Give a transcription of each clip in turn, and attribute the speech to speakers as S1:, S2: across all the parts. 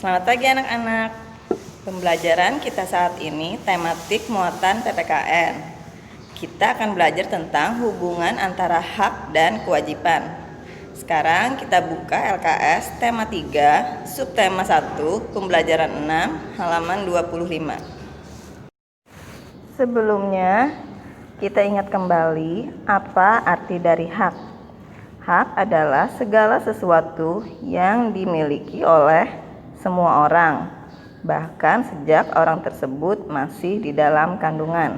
S1: Selamat pagi anak-anak. Pembelajaran kita saat ini tematik muatan PPKN. Kita akan belajar tentang hubungan antara hak dan kewajiban. Sekarang kita buka LKS tema 3, subtema 1, pembelajaran 6, halaman 25. Sebelumnya, kita ingat kembali apa arti dari hak. Hak adalah segala sesuatu yang dimiliki oleh semua orang, bahkan sejak orang tersebut masih di dalam kandungan.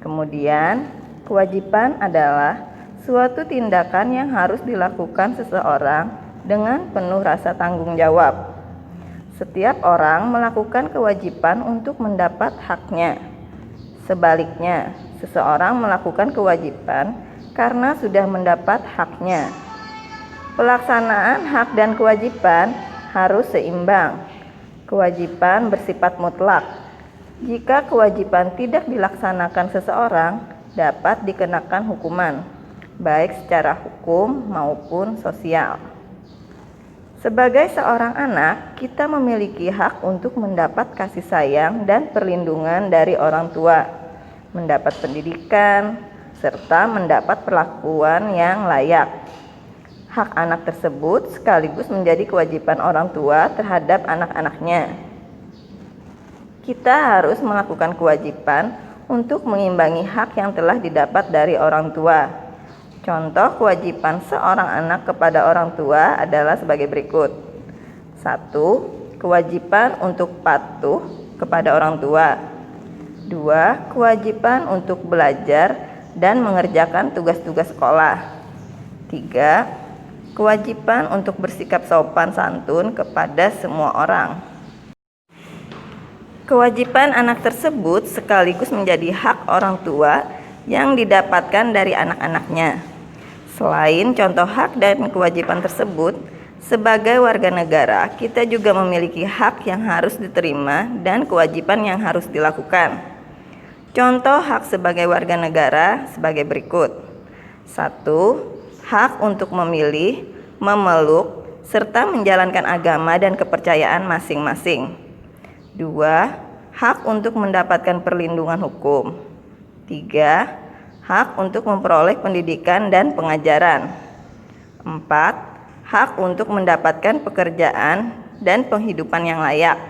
S1: Kemudian, kewajiban adalah suatu tindakan yang harus dilakukan seseorang dengan penuh rasa tanggung jawab. Setiap orang melakukan kewajiban untuk mendapat haknya. Sebaliknya, seseorang melakukan kewajiban karena sudah mendapat haknya. Pelaksanaan hak dan kewajiban harus seimbang. Kewajiban bersifat mutlak. Jika kewajiban tidak dilaksanakan seseorang, dapat dikenakan hukuman, baik secara hukum maupun sosial. Sebagai seorang anak, kita memiliki hak untuk mendapat kasih sayang dan perlindungan dari orang tua, mendapat pendidikan, serta mendapat perlakuan yang layak. Hak anak tersebut sekaligus menjadi kewajiban orang tua terhadap anak-anaknya. Kita harus melakukan kewajiban untuk mengimbangi hak yang telah didapat dari orang tua. Contoh kewajiban seorang anak kepada orang tua adalah sebagai berikut. 1. Kewajiban untuk patuh kepada orang tua. 2. Kewajiban untuk belajar dan mengerjakan tugas-tugas sekolah. 3. Kewajiban untuk bersikap sopan santun kepada semua orang. Kewajiban anak tersebut sekaligus menjadi hak orang tua yang didapatkan dari anak-anaknya. Selain contoh hak dan kewajiban tersebut, sebagai warga negara, kita juga memiliki hak yang harus diterima dan kewajiban yang harus dilakukan. Contoh hak sebagai warga negara sebagai berikut. 1. Hak untuk memilih, memeluk, serta menjalankan agama dan kepercayaan masing-masing. 2. Hak untuk mendapatkan perlindungan hukum. 3. Hak untuk memperoleh pendidikan dan pengajaran. 4. Hak untuk mendapatkan pekerjaan dan penghidupan yang layak.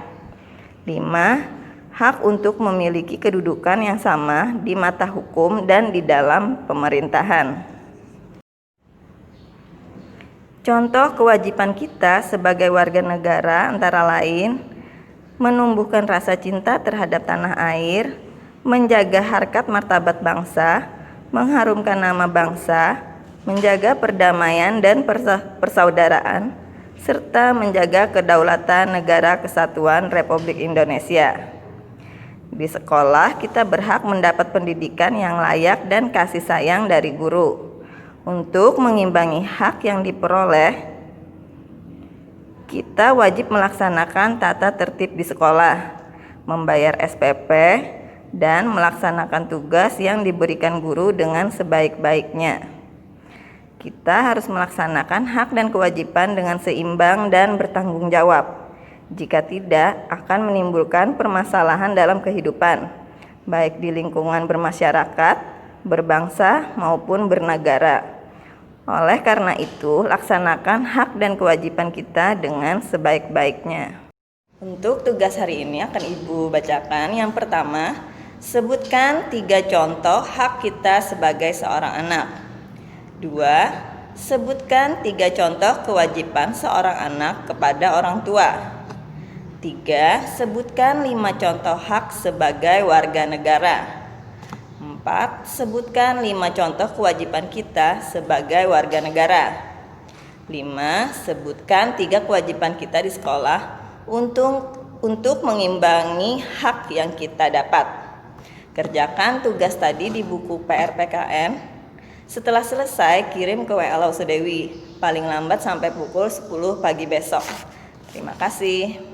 S1: 5. Hak untuk memiliki kedudukan yang sama di mata hukum dan di dalam pemerintahan. Contoh kewajiban kita sebagai warga negara antara lain menumbuhkan rasa cinta terhadap tanah air, menjaga harkat martabat bangsa, mengharumkan nama bangsa, menjaga perdamaian dan persaudaraan, serta menjaga kedaulatan Negara Kesatuan Republik Indonesia. Di sekolah, kita berhak mendapat pendidikan yang layak dan kasih sayang dari guru. Untuk mengimbangi hak yang diperoleh, kita wajib melaksanakan tata tertib di sekolah, membayar SPP, dan melaksanakan tugas yang diberikan guru dengan sebaik-baiknya. Kita harus melaksanakan hak dan kewajiban dengan seimbang dan bertanggung jawab. Jika tidak, akan menimbulkan permasalahan dalam kehidupan, baik di lingkungan bermasyarakat, berbangsa, maupun bernegara. Oleh karena itu, laksanakan hak dan kewajiban kita dengan sebaik-baiknya. Untuk tugas hari ini akan Ibu bacakan. Yang pertama, sebutkan 3 contoh hak kita sebagai seorang anak. 2. Sebutkan 3 contoh kewajiban seorang anak kepada orang tua. 3. Sebutkan 5 contoh hak sebagai warga negara. 4. Sebutkan 5 contoh kewajiban kita sebagai warga negara. 5. Sebutkan 3 kewajiban kita di sekolah untuk mengimbangi hak yang kita dapat. Kerjakan tugas tadi di buku PR PKN. Setelah selesai, kirim ke WA Lausudewi, paling lambat sampai pukul 10 pagi besok. Terima kasih.